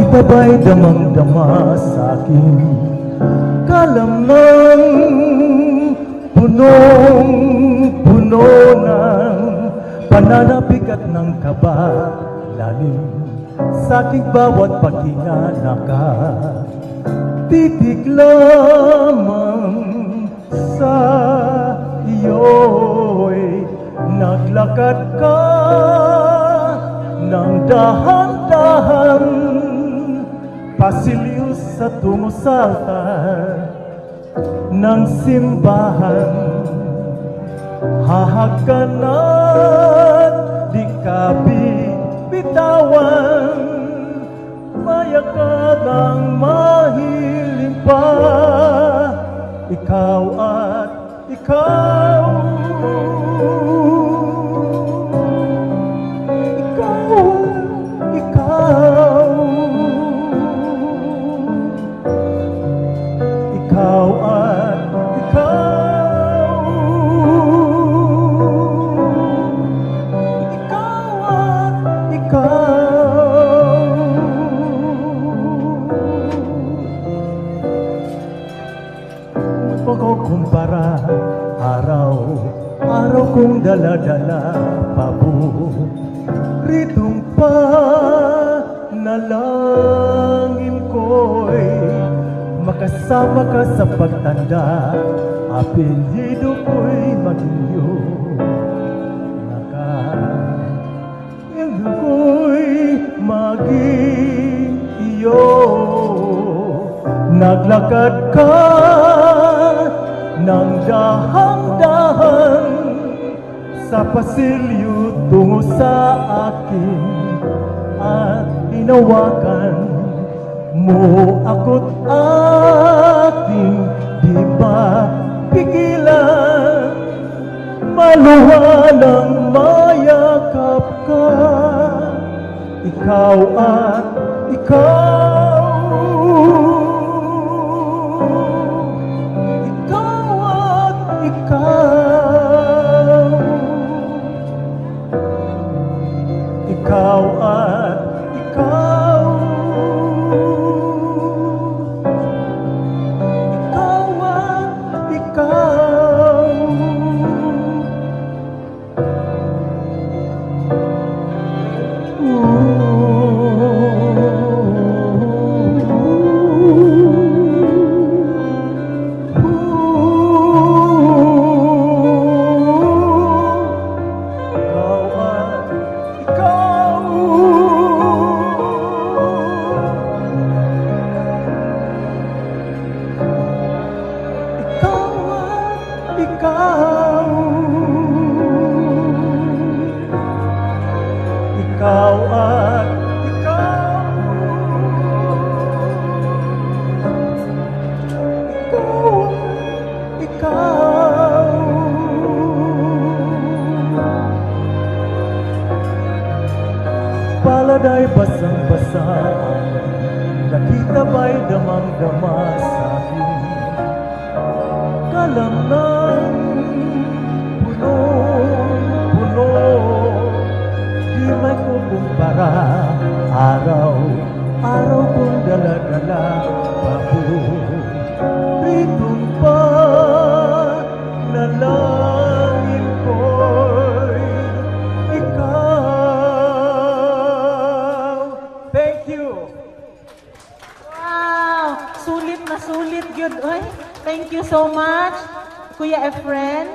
Nakita ba'y damang-dama sa akin kalamnan, punong-puno ng pananabik at ng kaba, lalim sa aking bawat paghinga, nakatitig lamang sa iyo'y naglakad ka ng dahan-dahan, pasiliw sa tungo sa altar ng simbahan. Hahagkan at di ka bitawan, mayakad ang mahiling pa, ikaw at ikaw. Kumpara araw kong dala-dala paboritong panalangin ko'y makasama ka sa pagtanda, apelyido ko'y maging iyong nakailan ko'y maging iyo. Naglakad ka ng dahan-dahan sa pasilyo tungo sa akin, at hinawakan mo ako't aking di mapigilan, maluha ng mayakap ka, ikaw at ikaw. Ikaw at ikaw, ikaw at ikaw. Ikaw at ikaw, ikaw, ikaw. Palada'y basang-basa, nakita ba'y damang-dama sa akin kalamnan, puno, di may kukumpara, araw kong dala-dala paboritong panalangin ko'y ikaw. Thank you. Wow! Sulit na sulit, good. Oy, thank you so much, Kuya Efren.